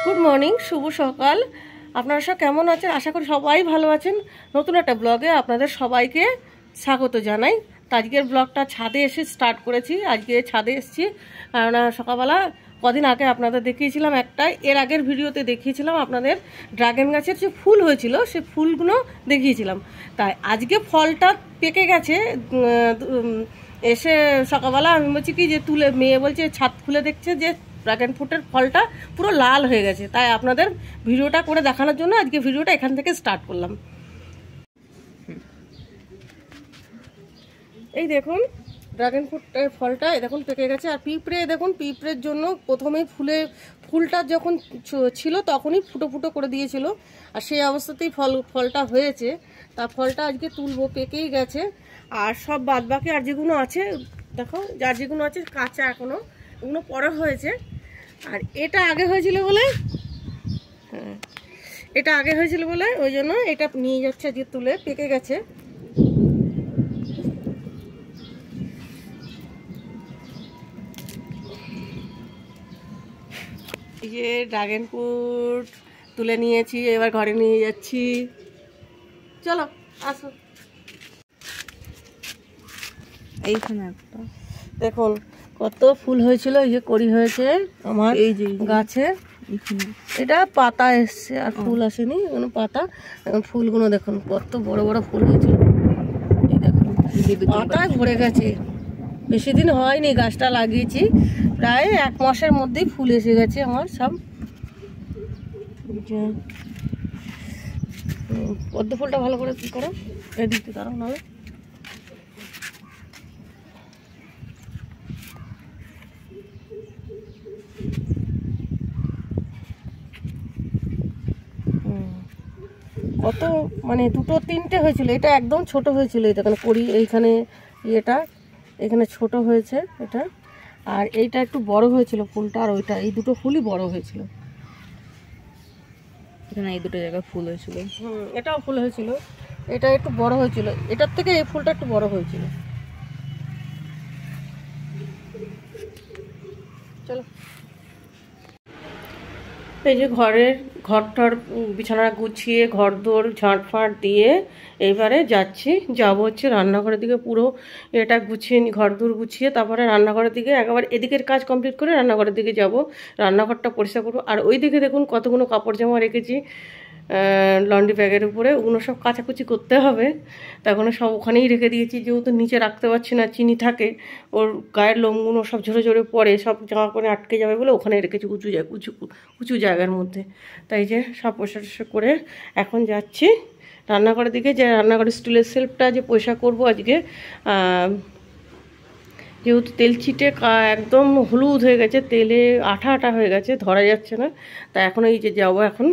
Good morning, শুভ সকাল। আপনারা সব কেমন আছেন? আশা করি সবাই ভালো আছেন। নতুন একটা ব্লগে আপনাদের সবাইকে স্বাগত জানাই। তো আজকের ব্লগটা ছাদে এসে স্টার্ট করেছি। আজকে ছাদে এসেছি কারণ সকালবেলা কদিন আগে আপনাদের দেখিয়েছিলাম এর আগের ভিডিওতে দেখিয়েছিলাম আপনাদের ড্রাগন গাছের যে ফুল হয়েছিল সে ফুলগুলো দেখিয়েছিলাম। তাই আজকে ফলটা পেকে গেছে। এসে সকালবেলা আমি বলছি কি যে মেয়ে বলছে ছাদ খুলে দেখছে যে ড্রাগন ফ্রুটের ফলটা পুরো লাল হয়ে গেছে। তাই আপনাদের ভিডিওটা করে দেখানোর জন্য আজকে ভিডিওটা এখান থেকে স্টার্ট করলাম। এই দেখুন ড্রাগন ফ্রুটের ফলটা দেখুন পেকে গেছে। আর পিঁপড়ে দেখুন, পিঁপড়ের জন্য প্রথমেই ফুলটা যখন ছিল তখনই ফুটো ফুটো করে দিয়েছিল, আর সেই অবস্থাতেই ফলটা হয়েছে। তা ফলটা আজকে তুলবো, পেকেই গেছে। আর সব বাদবাকি আর যেগুলো আছে দেখো, যার যেগুলো আছে কাঁচা এখনো, ওগুলো পরে হয়েছে। আর এটা আগে হয়েছিল বলে, হ্যাঁ এটা আগে হয়েছিল বলে ওই জন্য এটা নিয়ে যাচ্ছে আজকে তুলে, পেকে গেছে। এই যে ড্রাগন ফ্রুট তুলে নিয়েছি, এবার ঘরে নিয়ে যাচ্ছি। চলো আসো। এইখানে একটা দেখুন কত ফুল হয়েছিল, এই যে কড়ি হয়েছে আমার এই যে গাছে। এটা পাতা এসছে আর ফুল আসেনি, এগুলো পাতা। ফুলগুলো দেখুন কত বড় বড় ফুল হয়েছিল, এই দেখুন পাতায় ভরে গেছে। বেশি দিন হয়নি গাছটা লাগিয়েছি, প্রায় 1 মাসের মধ্যেই ফুল এসে গেছে আমার সব। পদ্ম ফুলটা ভালো করে কি করো এদিকে দাঁড়াও নাহলে। কত মানে 2-3টে হয়েছিল, এটা একদম ছোট হয়েছিল। এটা করি এইখানে ইয়েটা এখানে ছোট হয়েছে এটা, আর এইটা একটু বড় হয়েছিল ফুলটা, আর ওইটা এই দুটো ফুলই বড় হয়েছিল। এখানে এই দুটো জায়গায় ফুল হয়েছিল। এটাও ফুল হয়েছিল, এটা একটু বড় হয়েছিল, এটার থেকে এই ফুলটা একটু বড় হয়েছিল। চলো এই যে ঘরটার বিছানা গুছিয়ে ঘরদোর ঝাঁটফাঁট দিয়ে এইবারে যাবো হচ্ছে রান্নাঘরের দিকে। পুরো এটা গুছিয়ে ঘরদোর গুছিয়ে তারপরে রান্নাঘরের দিকে একবার এদিকের কাজ কমপ্লিট করে রান্নাঘরের দিকে যাব, রান্নাঘরটা পরিষ্কার করবো। আর ওই দিকে দেখুন কতগুলো কাপড় জামা রেখেছি লন্ড্রি ব্যাগের উপরে, ওগুলো সব কাচাকুচি করতে হবে। তখন সব ওখানেই রেখে দিয়েছি, যেহেতু নিচে রাখতে পারছি না, চিনি থাকে, ওর গায়ের লোমগুলো সব ঝরে ঝরে পড়ে, সব জামা পরে আটকে যাবে বলে ওখানে রেখেছি উঁচু জায়গার মধ্যে। তাই যে সব পরিষ্কার করে এখন যাচ্ছি রান্নাঘরের দিকে। যে রান্নাঘরের স্টিলের সেলফটা যে পরিষ্কার করবো আজকে, যেহেতু তেল ছিটে একদম হলুদ হয়ে গেছে, তেলে আঠা আঠা হয়ে গেছে, ধরা যাচ্ছে না। তা এখন এই যে যাবো এখন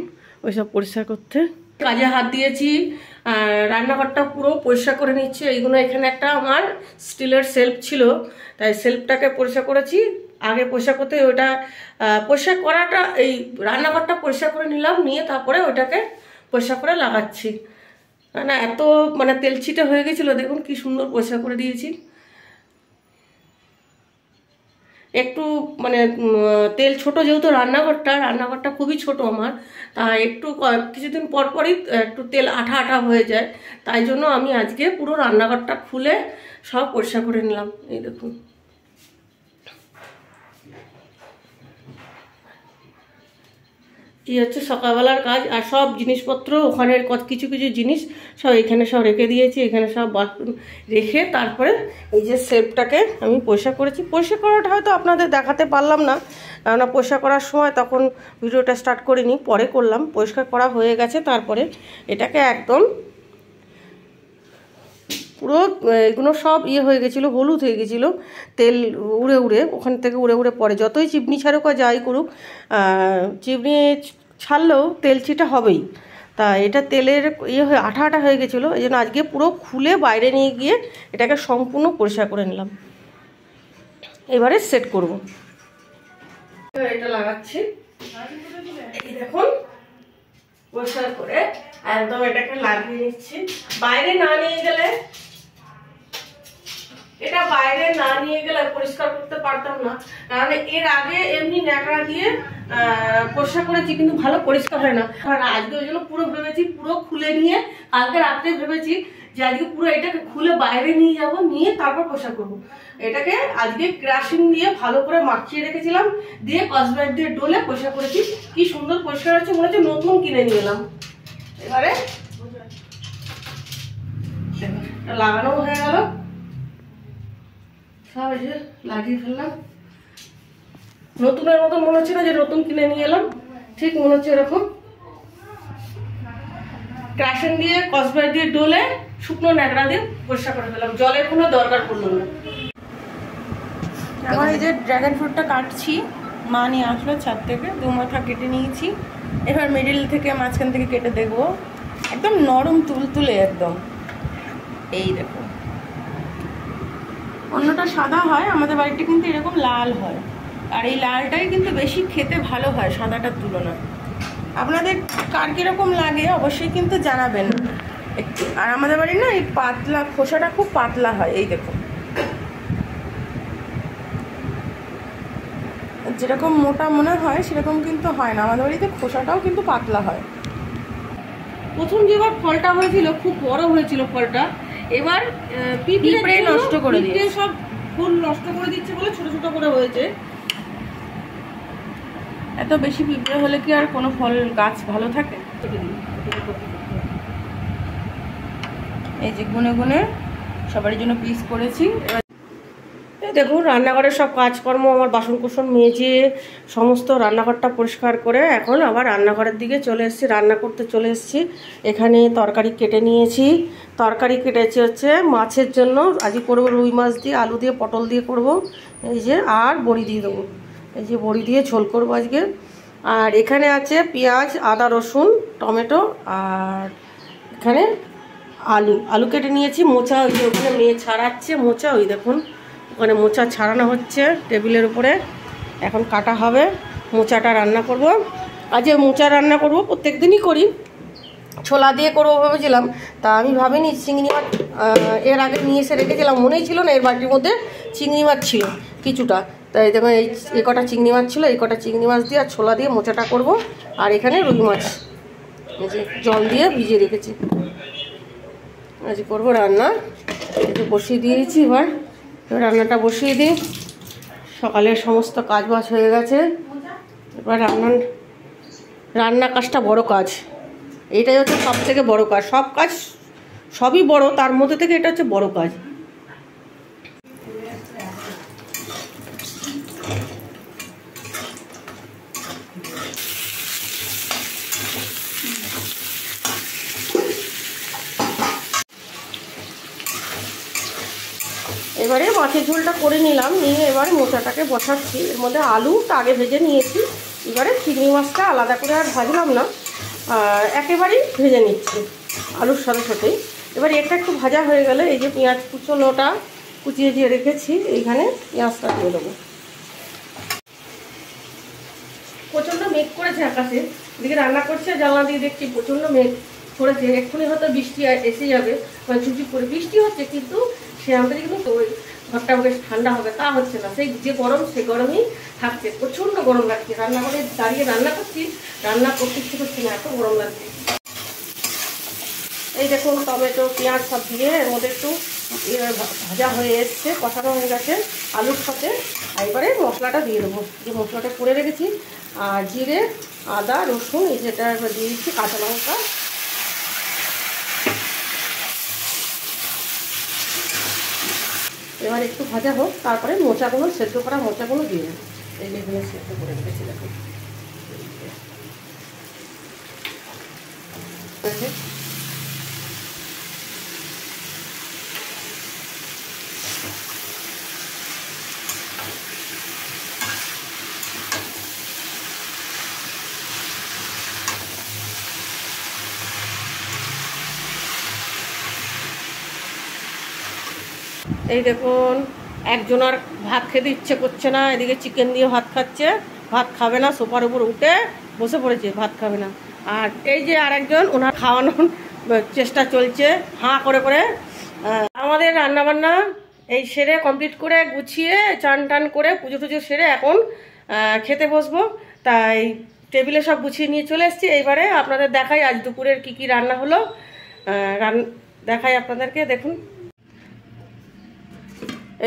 ওইসব পরিষ্কার করতে। কাজে হাত দিয়েছি, রান্নাঘরটা পুরো পরিষ্কার করে নিচ্ছি। এইগুলো এখানে একটা আমার স্টিলের সেলফ ছিল, তাই সেলফটাকে পরিষ্কার করেছি। আগে পরিষ্কার করতে ওইটা পরিষ্কার করাটা, এই রান্নাঘরটা পরিষ্কার করে নিলাম, নিয়ে তারপরে ওইটাকে পরিষ্কার করে লাগাচ্ছি। না এত মানে তেল ছিটে হয়ে গেছিলো, দেখুন কি সুন্দর পরিষ্কার করে দিয়েছি। একটু মানে তেল ছোট, যেহেতু রান্নাঘরটা খুবই ছোট আমার, তা একটু কিছুদিন পর পরই একটু তেল আঠা আঠা হয়ে যায়। তাই জন্য আমি আজকে পুরো রান্নাঘরটা খুলে সব পরিষ্কার করে নিলাম। এই দেখুন এই হচ্ছে সকালবেলার কাজ। আর সব জিনিসপত্র ওখানের কিছু কিছু জিনিস সব এখানে সব রেখে দিয়েছি, এখানে সব রেখে তারপরে এই যে সেলফটাকে আমি পরিষ্কার করেছি। পরিষ্কার করাটা হয়তো আপনাদের দেখাতে পারলাম না, কেননা পরিষ্কার করার সময় তখন ভিডিওটা স্টার্ট করিনি, পরে করলাম। পরিষ্কার করা হয়ে গেছে, তারপরে এটাকে একদম পুরো এগুলো সব হয়ে গেছিলো, হলুদ হয়ে গেছিলো, তেল উড়ে উড়ে ওখান থেকে উড়ে উড়ে পড়ে। যতই চিমনি ছাড়ুক আর যাই করুক, চিমনি ছাড়লেও তেল ছিটা হবেই। তা এটা তেলের হয়ে আঠা আঠা হয়ে গেছিলো, এই জন্য আজকে পুরো খুলে বাইরে নিয়ে গিয়ে এটাকে সম্পূর্ণ পরিষ্কার করে নিলাম। এবারে সেট করব, এটা লাগাচ্ছি। এই দেখুন পরিষ্কার করে একদম এটাকে লাগিয়ে নিচ্ছি। বাইরে না নিয়ে গেলে এটা বাইরে না নিয়ে গেলে পরিষ্কার করতে পারতাম না, কারণ এর আগে এমনি ন্যাকড়া দিয়ে পরিষ্কার করেছি, কিন্তু ভালো পরিষ্কার হয় না। আর আজকে ওই জন্য পুরো ভেবেছি পুরো খুলে নিয়ে, কালকে রাত্রে ভেবেছি যে আজকে পুরো এটাকে খুলে বাইরে নিয়ে যাব, নিয়ে তারপর পরিষ্কার করবো। এটাকে আজকে ক্রাশিং দিয়ে ভালো করে মাখিয়ে রেখেছিলাম, দিয়ে কসব্রাইট দিয়ে ডলে পরিষ্কার করেছি। কি সুন্দর পরিষ্কার হচ্ছে, মনে হচ্ছে নতুন কিনে নিয়ে এলাম। এবারে লাগানো হয়ে গেল, সব এই যে লাগিয়ে ফেললাম। নতুনের মতন মনে হচ্ছে না যে নতুন কিনে নিয়ে এলাম, ঠিক মনে হচ্ছে এরকম। ক্রাশন দিয়ে কসব্রাইট দিয়ে ডলে শুকনো ন্যাকড়া দিয়ে পরিষ্কার করে ফেললাম, জলের কোনো দরকার পড়লো না। আমার এই যে ড্রাগন ফ্রুটটা কাটছি, মা নিয়ে আসলো ছাদ থেকে, 2 মাথা কেটে নিয়েছি। এবার মিডিল থেকে মাঝখান থেকে কেটে দেখবো, একদম নরম তুলতুলে একদম। এই দেখো, অন্যটা সাদা হয়, আমাদের বাড়িটা কিন্তু এরকম লাল হয়, আর এই লালটাই কিন্তু বেশি খেতে ভালো হয় সাদাটার তুলনায়। আপনাদের কার কিরকম লাগে অবশ্যই কিন্তু জানাবেন একটু। আর আমাদের বাড়ির না এই পাতলা খোসাটা খুব পাতলা হয়, এই দেখো যেরকম মোটা মনে হয় সেরকম কিন্তু হয় না, আমাদের বাড়িতে খোসাটাও কিন্তু পাতলা হয়। প্রথম যেবার ফলটা হয়েছিল খুব বড় হয়েছিল ফলটা, এবার পিঁপড়ে নষ্ট করে দিচ্ছে, সব ফুল নষ্ট করে দিচ্ছে বলে ছোট ছোট করে হয়েছে। এত বেশি পিঁপড়ে হলে কি আর কোনো ফল গাছ ভালো থাকে? এই যে গুনে গুনে সবার জন্য পিস করেছি। দেখুন রান্নাঘরের সব কাজকর্ম, আমার বাসন কুসন মেজে সমস্ত রান্নাঘরটা পরিষ্কার করে এখন আবার রান্নাঘরের দিকে চলে এসেছি, রান্না করতে চলে এসেছি। এখানে তরকারি কেটে নিয়েছি, তরকারি কেটেছি হচ্ছে মাছের জন্য, আজকে করবো রুই মাছ দিয়ে আলু দিয়ে পটল দিয়ে করব। এই যে আর বড়ি দিয়ে দেবো, এই যে বড়ি দিয়ে ঝোল করবো আজকে। আর এখানে আছে পেঁয়াজ, আদা, রসুন, টমেটো, আর এখানে আলু কেটে নিয়েছি। মোচা ওই যে ওখানে মেয়ে ছাড়াচ্ছে মোচা, ওই দেখুন ওখানে মোচা ছাড়ানো হচ্ছে টেবিলের উপরে, এখন কাটা হবে। মোচাটা রান্না করব, আজ মোচা রান্না করব, প্রত্যেক দিনই করি, ছোলা দিয়ে করবো ভেবেছিলাম, তা আমি ভাবিনি চিংড়ি মাছ এর আগে নিয়ে এসে রেখেছিলাম, মনেই ছিল না এর বাটির মধ্যে চিংড়ি মাছ ছিল কিছুটা, তাই দেখুন এই কটা চিংড়ি মাছ ছিল, এই কটা চিংড়ি মাছ দিয়ে আর ছোলা দিয়ে মোচাটা করব। আর এখানে রুই মাছ এই যে জল দিয়ে ভিজিয়ে রেখেছি, আজ করবো রান্না। একটু বসিয়ে দিয়েছি, এবার রান্নাটা বসিয়ে দিই। সকালের সমস্ত কাজ বাজ হয়ে গেছে, এবার রান্না কাজটা বড় কাজ, এটাই হচ্ছে সব থেকে বড় কাজ। সব কাজ সবই বড়, তার মধ্যে থেকে এটা হচ্ছে বড় কাজ। এবারে মাছের ঝোলটা করে নিলাম, নিয়ে এবারে মোচাটাকে বসাচ্ছি। এর মধ্যে আলুটা আগে ভেজে নিয়েছি, এবারে চিংড়ি মাছটা আলাদা করে আর ভাজলাম না, একেবারেই ভেজে নিচ্ছি আলুর সাথে সাথেই। এবার এটা একটু ভাজা হয়ে গেলে এই যে পেঁয়াজ কুচোনোটা কুচিয়ে দিয়ে রেখেছি, এইখানে পেঁয়াজটা দিয়ে দেবো। প্রচণ্ড মেঘ করেছে আকাশে, এদিকে রান্না করছে, জানলা দিয়ে দেখছি প্রচণ্ড মেঘ করেছে, এক্ষুনি হয়তো বৃষ্টি এসে যাবে, মানে ঝুঁঝি করে বৃষ্টি হচ্ছে, কিন্তু সে আমাদের কিন্তু ওই ঘরটা বেশ ঠান্ডা হবে তা হচ্ছে না, সেই যে গরম সে গরমই থাকছে, প্রচণ্ড গরম লাগছে। রান্নাঘরে দাঁড়িয়ে রান্না করছি, রান্না করতে ইচ্ছে করছে না, এত গরম লাগছে। এই দেখুন টমেটো পেঁয়াজ সব দিয়ে এর মধ্যে একটু ভাজা হয়ে এসছে, কষানো হয়ে গেছে আলুর সাথে। এবারে মশলাটা দিয়ে দেবো, যে মশলাটা করে রেখেছি, আর জিরে, আদা, রসুন, এই যেটা একবার দিয়ে দিচ্ছি, কাঁচা লঙ্কা। এবার একটু ভাজা হোক, তারপরে মোচাগুলো সেদ্ধ করা মোচাগুলো দিয়ে দেবো, এই যেগুলো সেদ্ধ করে রেখেছি দেখুন। এই দেখুন একজন আর ভাত খেতে ইচ্ছে করছে না, এদিকে চিকেন দিয়ে ভাত খাচ্ছে, ভাত খাবে না, সোফার উপর উঠে বসে পড়েছে, ভাত খাবে না। আর এই যে আরেকজন, ওনার খাওয়ানোর চেষ্টা চলছে হাঁ করে করে। আমাদের রান্নাবান্না এই সেরে কমপ্লিট করে গুছিয়ে চান টান করে পুজো টুজো সেরে এখন খেতে বসবো। তাই টেবিলে সব গুছিয়ে নিয়ে চলে এসেছি। এইবারে আপনাদের দেখাই আজ দুপুরের কি কি রান্না হলো, দেখাই আপনাদেরকে। দেখুন,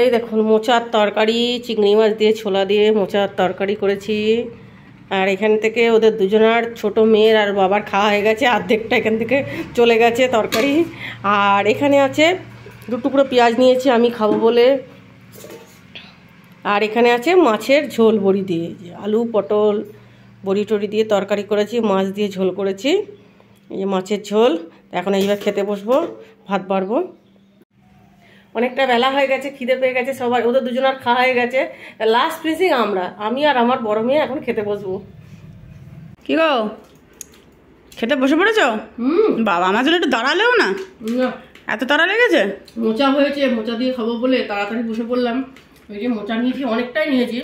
এই দেখুন মোচার তরকারি, চিংড়ি মাছ দিয়ে ছোলা দিয়ে মোচার তরকারি করেছি। আর এখান থেকে ওদের দুজনার ছোট মেয়ের আর বাবার খাওয়া হয়ে গেছে, অর্ধেকটা এখান থেকে চলে গেছে তরকারি। আর এখানে আছে দু টুকরো পেঁয়াজ নিয়েছি আমি খাবো বলে। আর এখানে আছে মাছের ঝোল বড়ি দিয়ে, আলু পটল বড়ি টড়ি দিয়ে তরকারি করেছি, মাছ দিয়ে ঝোল করেছি। এই যে মাছের ঝোল। এখন এইবার খেতে বসবো, ভাত বাড়বো। অনেকটা বেলা হয়ে গেছে, খিদে পেয়ে গেছে সবার, ওদের দুজনের খাওয়া হয়ে গেছে। লাস্ট ফিনিশিং আমি আর আমার বড় মেয়ে এখন খেতে বসবো। কি গো, খেতে বসে পড়েছ? বাবা, আমার জন্য একটু দাঁড়ালেও না, এত তাড়া লেগেছে? মোচা হয়েছে, মোচা দিয়ে খাবো বলে তাড়াতাড়ি বসে পড়লাম। ওই যে মোচা নিয়েছি, অনেকটাই নিয়েছি।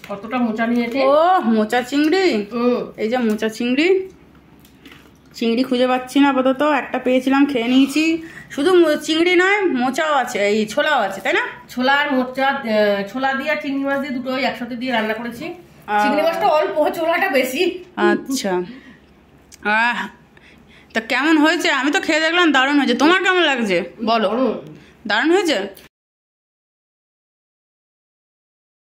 কতটা মোচা নিয়েছি? ও মোচা চিংড়ি। এই যে মোচা চিংড়ি, চিংড়ি খুঁজে পাচ্ছি না আপাতত, একটা পেয়েছিলাম খেয়ে নিয়েছি। শুধু চিংড়ি নয়, মোচাও আছে, এই ছোলাও আছে, তাই না? ছোলা আর মোচা, ছোলা দিয়ে আর চিংড়ি মাছ দিয়ে দুটোই একসাথে দিয়ে রান্না করেছি। চিংড়ি মাছটা অল্প, ছোলাটা বেশি। আচ্ছা, তা কেমন হয়েছে? আমি তো খেয়ে দেখলাম দারুণ হয়েছে। তোমার কেমন লাগছে বলো? দারুণ হয়েছে।